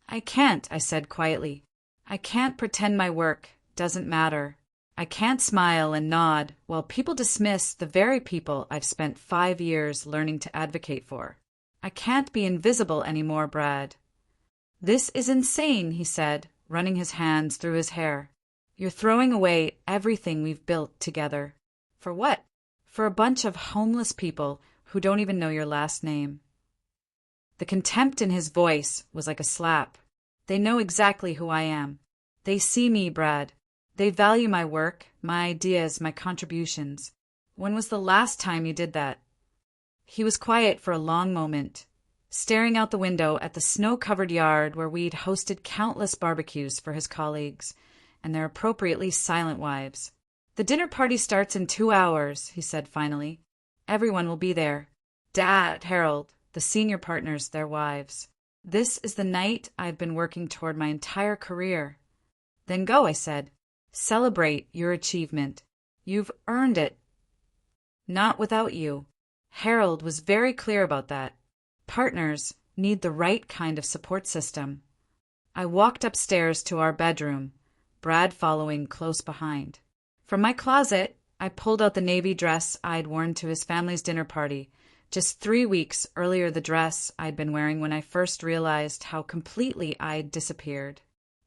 "I can't," I said quietly. "I can't pretend my work doesn't matter. I can't smile and nod while people dismiss the very people I've spent 5 years learning to advocate for. I can't be invisible anymore, Brad." "This is insane," he said, running his hands through his hair. "You're throwing away everything we've built together. For what? For a bunch of homeless people who don't even know your last name." The contempt in his voice was like a slap. "They know exactly who I am. They see me, Brad. They value my work, my ideas, my contributions. When was the last time you did that?" He was quiet for a long moment, staring out the window at the snow-covered yard where we'd hosted countless barbecues for his colleagues and their appropriately silent wives. "The dinner party starts in 2 hours, he said finally. "Everyone will be there. Dad, Harold, the senior partners, their wives. This is the night I've been working toward my entire career." "Then go," I said. "Celebrate your achievement. You've earned it." "Not without you." Harold was very clear about that. Partners need the right kind of support system. I walked upstairs to our bedroom, Brad following close behind. From my closet, I pulled out the navy dress I'd worn to his family's dinner party, just 3 weeks earlier, the dress I'd been wearing when I first realized how completely I'd disappeared.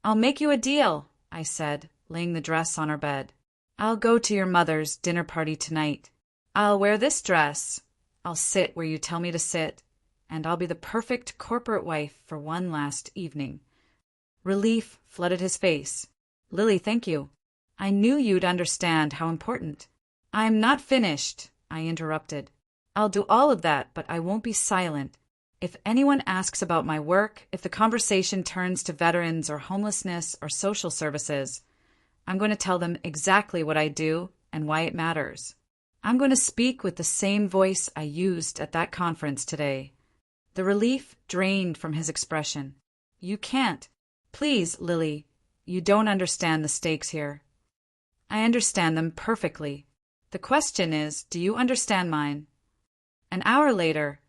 "I'll make you a deal," I said, laying the dress on our bed. "I'll go to your mother's dinner party tonight. I'll wear this dress. I'll sit where you tell me to sit, and I'll be the perfect corporate wife for one last evening." Relief flooded his face. "Lily, thank you. I knew you'd understand how important." "I'm not finished," I interrupted. "I'll do all of that, but I won't be silent. If anyone asks about my work, if the conversation turns to veterans or homelessness or social services, I'm going to tell them exactly what I do and why it matters. I'm going to speak with the same voice I used at that conference today." The relief drained from his expression. "You can't. Please, Lily, you don't understand the stakes here." "I understand them perfectly. The question is, do you understand mine?" An hour later,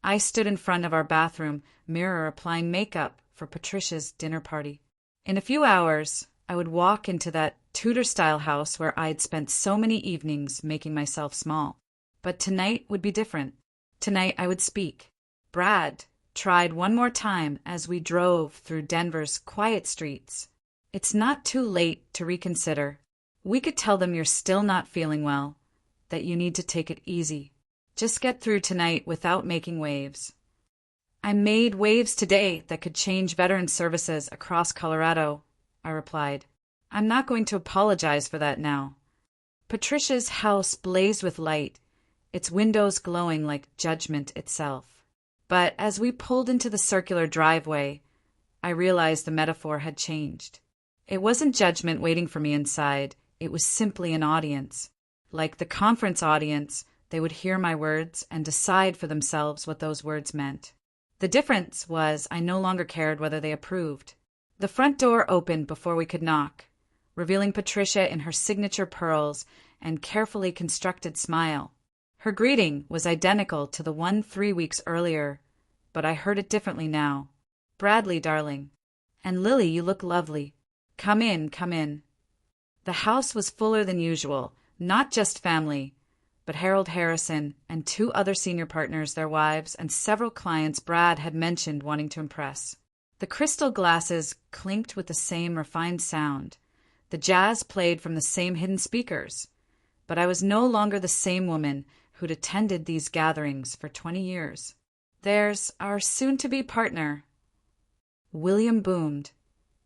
I stood in front of our bathroom mirror applying makeup for Patricia's dinner party. In a few hours, I would walk into that Tudor-style house where I'd spent so many evenings making myself small. But tonight would be different. Tonight I would speak. Brad tried one more time as we drove through Denver's quiet streets. "It's not too late to reconsider. We could tell them you're still not feeling well, that you need to take it easy. Just get through tonight without making waves." "I made waves today that could change veteran services across Colorado," I replied. "I'm not going to apologize for that now." Patricia's house blazed with light, its windows glowing like judgment itself. But as we pulled into the circular driveway, I realized the metaphor had changed. It wasn't judgment waiting for me inside, it was simply an audience. Like the conference audience, they would hear my words and decide for themselves what those words meant. The difference was I no longer cared whether they approved. The front door opened before we could knock, revealing Patricia in her signature pearls and carefully constructed smile. Her greeting was identical to the one 3 weeks earlier, but I heard it differently now. "Bradley, darling." And "Lily, you look lovely. Come in, come in." The house was fuller than usual, not just family, but Harold Harrison and 2 other senior partners, their wives, and several clients Brad had mentioned wanting to impress. The crystal glasses clinked with the same refined sound. The jazz played from the same hidden speakers, but I was no longer the same woman who'd attended these gatherings for 20 years. "There's our soon-to-be partner," William boomed,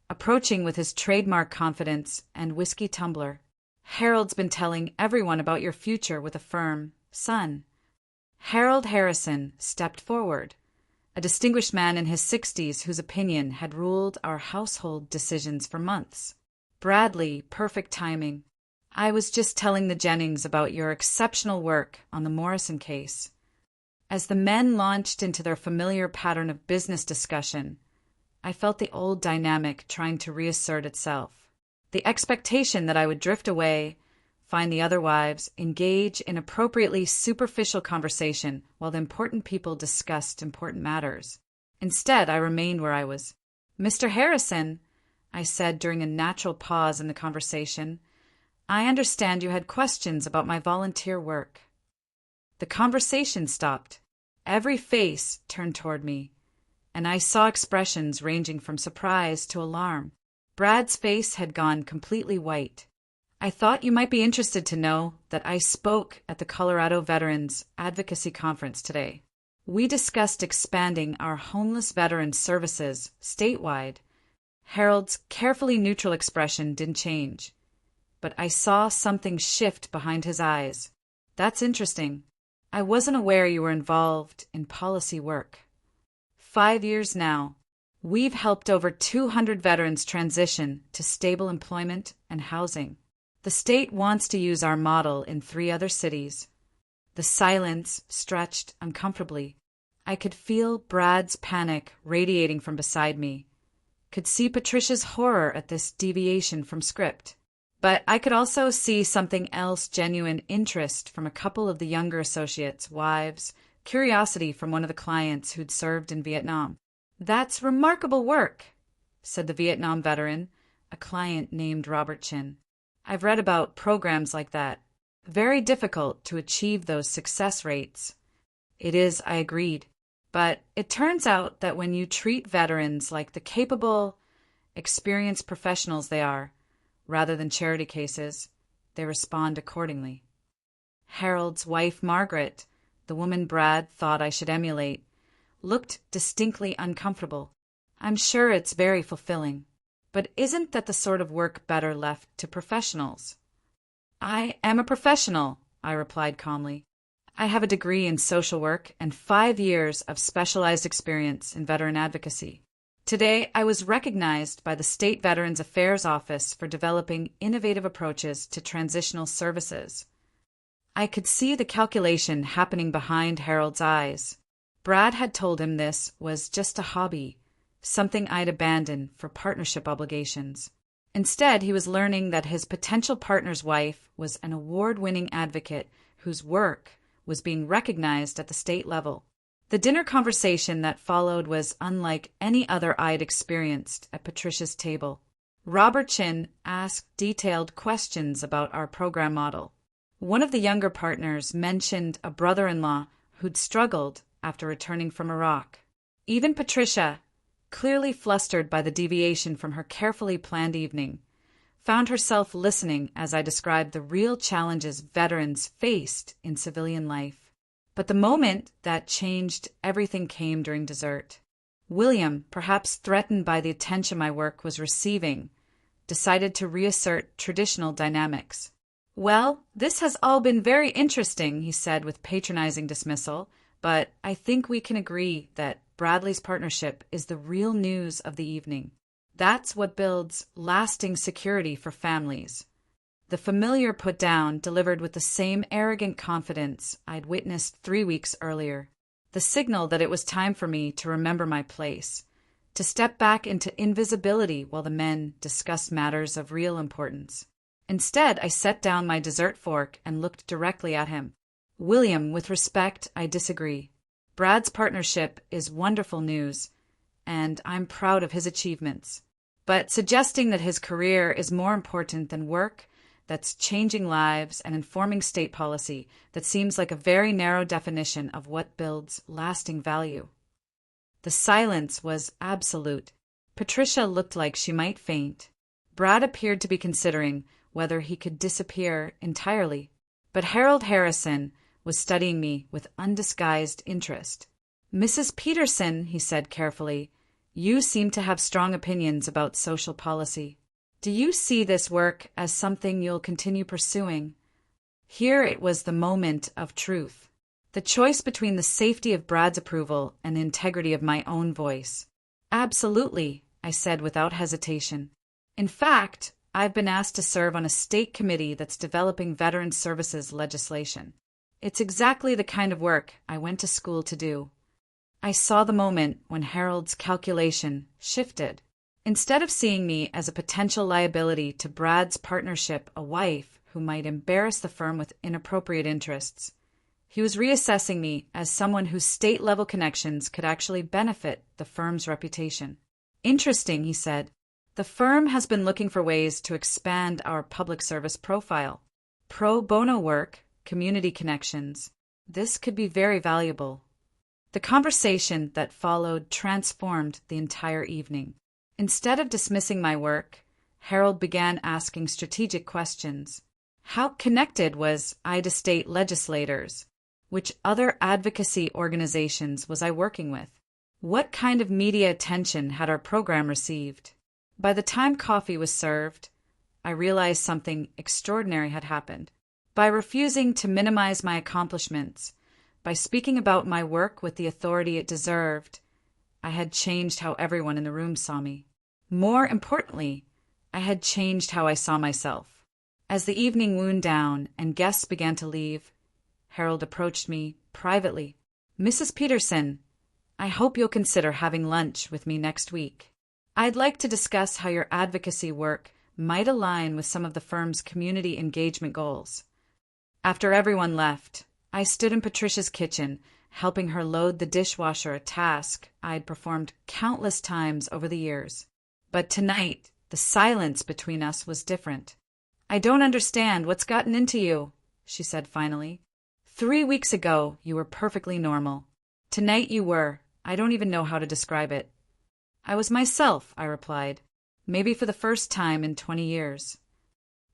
approaching with his trademark confidence and whiskey tumbler. "Harold's been telling everyone about your future with a firm, son." Harold Harrison stepped forward, a distinguished man in his 60s whose opinion had ruled our household decisions for months. "Bradley, perfect timing. I was just telling the Jennings about your exceptional work on the Morrison case." As the men launched into their familiar pattern of business discussion, I felt the old dynamic trying to reassert itself. The expectation that I would drift away, find the other wives, engage in appropriately superficial conversation while the important people discussed important matters. Instead, I remained where I was. "Mr. Harrison," I said during a natural pause in the conversation, "I understand you had questions about my volunteer work." The conversation stopped. Every face turned toward me, and I saw expressions ranging from surprise to alarm. Brad's face had gone completely white. "I thought you might be interested to know that I spoke at the Colorado Veterans Advocacy Conference today. We discussed expanding our homeless veterans services statewide." Harold's carefully neutral expression didn't change, but I saw something shift behind his eyes. "That's interesting. I wasn't aware you were involved in policy work." 5 years now, we've helped over 200 veterans transition to stable employment and housing. The state wants to use our model in 3 other cities. The silence stretched uncomfortably. I could feel Brad's panic radiating from beside me, could see Patricia's horror at this deviation from script. But I could also see something else: genuine interest from a couple of the younger associates' wives, curiosity from one of the clients who'd served in Vietnam. "That's remarkable work," said the Vietnam veteran, a client named Robert Chin. "I've read about programs like that. Very difficult to achieve those success rates." "It is," I agreed. "But it turns out that when you treat veterans like the capable, experienced professionals they are, rather than charity cases, they respond accordingly." Harold's wife, Margaret, the woman Brad thought I should emulate, looked distinctly uncomfortable. "I'm sure it's very fulfilling. But isn't that the sort of work better left to professionals?" "I am a professional," I replied calmly. "I have a degree in social work and 5 years of specialized experience in veteran advocacy. Today, I was recognized by the State Veterans Affairs Office for developing innovative approaches to transitional services." I could see the calculation happening behind Harold's eyes. Brad had told him this was just a hobby, something I'd abandon for partnership obligations. Instead, he was learning that his potential partner's wife was an award-winning advocate whose work was being recognized at the state level. The dinner conversation that followed was unlike any other I'd experienced at Patricia's table. Robert Chin asked detailed questions about our program model. One of the younger partners mentioned a brother-in-law who'd struggled after returning from Iraq. Even Patricia, clearly flustered by the deviation from her carefully planned evening, found herself listening as I described the real challenges veterans faced in civilian life. But the moment that changed everything came during dessert. William, perhaps threatened by the attention my work was receiving, decided to reassert traditional dynamics. "Well, this has all been very interesting," he said with patronizing dismissal, "but I think we can agree that Bradley's partnership is the real news of the evening. That's what builds lasting security for families." The familiar put down delivered with the same arrogant confidence I'd witnessed 3 weeks earlier, the signal that it was time for me to remember my place, to step back into invisibility while the men discussed matters of real importance. Instead, I set down my dessert fork and looked directly at him. "William, with respect, I disagree. Brad's partnership is wonderful news, and I'm proud of his achievements. But suggesting that his career is more important than work that's changing lives and informing state policy, that seems like a very narrow definition of what builds lasting value." The silence was absolute. Patricia looked like she might faint. Brad appeared to be considering whether he could disappear entirely. But Harold Harrison was studying me with undisguised interest. "Mrs. Peterson," he said carefully, "you seem to have strong opinions about social policy. Do you see this work as something you'll continue pursuing?" Here it was the moment of truth. The choice between the safety of Brad's approval and the integrity of my own voice. "Absolutely," I said without hesitation. "In fact, I've been asked to serve on a state committee that's developing veteran services legislation. It's exactly the kind of work I went to school to do." I saw the moment when Harold's calculation shifted. Instead of seeing me as a potential liability to Brad's partnership, a wife who might embarrass the firm with inappropriate interests, he was reassessing me as someone whose state-level connections could actually benefit the firm's reputation. "Interesting," he said. "The firm has been looking for ways to expand our public service profile. Pro bono work, community connections. This could be very valuable." The conversation that followed transformed the entire evening. Instead of dismissing my work, Harold began asking strategic questions. How connected was I to state legislators? Which other advocacy organizations was I working with? What kind of media attention had our program received? By the time coffee was served, I realized something extraordinary had happened. By refusing to minimize my accomplishments, by speaking about my work with the authority it deserved, I had changed how everyone in the room saw me. More importantly, I had changed how I saw myself. As the evening wound down and guests began to leave, Harold approached me privately. "Mrs. Peterson, I hope you'll consider having lunch with me next week. I'd like to discuss how your advocacy work might align with some of the firm's community engagement goals." After everyone left, I stood in Patricia's kitchen, helping her load the dishwasher, a task I'd performed countless times over the years. But tonight, the silence between us was different. "I don't understand what's gotten into you," she said finally. 3 weeks ago, you were perfectly normal. Tonight you were. I don't even know how to describe it." "I was myself," I replied, maybe for the first time in 20 years.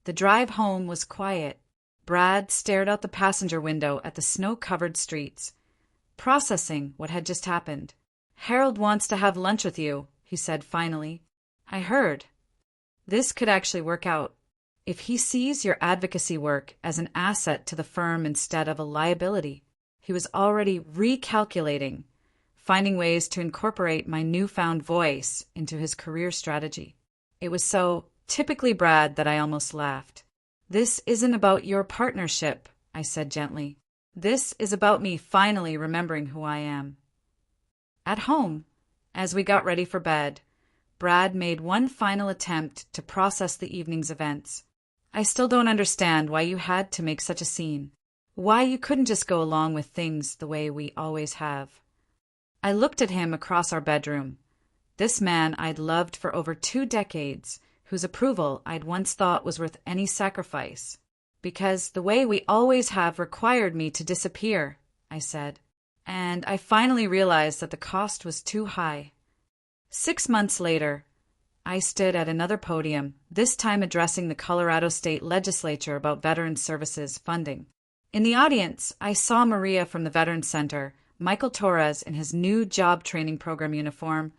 The drive home was quiet. Brad stared out the passenger window at the snow-covered streets, processing what had just happened. "Harold wants to have lunch with you," he said finally. "I heard. This could actually work out. If he sees your advocacy work as an asset to the firm instead of a liability." He was already recalculating, finding ways to incorporate my newfound voice into his career strategy. It was so typically Brad that I almost laughed. "This isn't about your partnership," I said gently. "This is about me finally remembering who I am." At home, as we got ready for bed, Brad made one final attempt to process the evening's events. "I still don't understand why you had to make such a scene. Why you couldn't just go along with things the way we always have." I looked at him across our bedroom. This man I'd loved for over 2 decades, whose approval I'd once thought was worth any sacrifice. "Because the way we always have required me to disappear," I said. And I finally realized that the cost was too high. 6 months later, I stood at another podium, this time addressing the Colorado State Legislature about veteran services funding. In the audience, I saw Maria from the Veterans Center, Michael Torres in his new job training program uniform,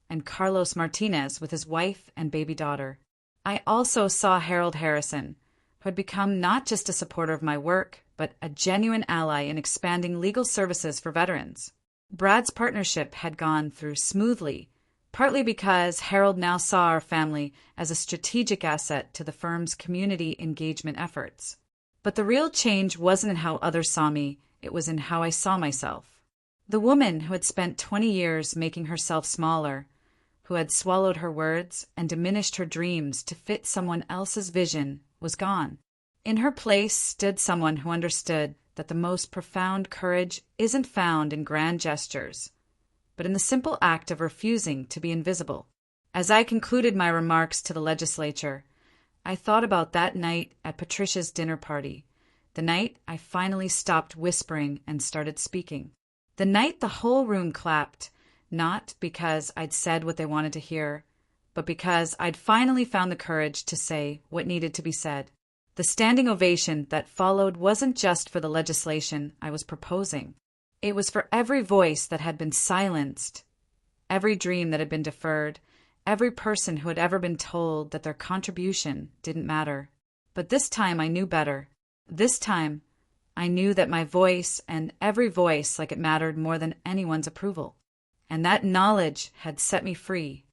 and Carlos Martinez with his wife and baby daughter. I also saw Harold Harrison, who had become not just a supporter of my work, but a genuine ally in expanding legal services for veterans. Brad's partnership had gone through smoothly, partly because Harold now saw our family as a strategic asset to the firm's community engagement efforts. But the real change wasn't in how others saw me, it was in how I saw myself. The woman who had spent 20 years making herself smaller, who had swallowed her words and diminished her dreams to fit someone else's vision, was gone. In her place stood someone who understood that the most profound courage isn't found in grand gestures, but in the simple act of refusing to be invisible. As I concluded my remarks to the legislature, I thought about that night at Patricia's dinner party, the night I finally stopped whispering and started speaking. The night the whole room clapped, not because I'd said what they wanted to hear, but because I'd finally found the courage to say what needed to be said. The standing ovation that followed wasn't just for the legislation I was proposing. It was for every voice that had been silenced, every dream that had been deferred, every person who had ever been told that their contribution didn't matter. But this time I knew better. This time I knew that my voice and every voice like it mattered more than anyone's approval. And that knowledge had set me free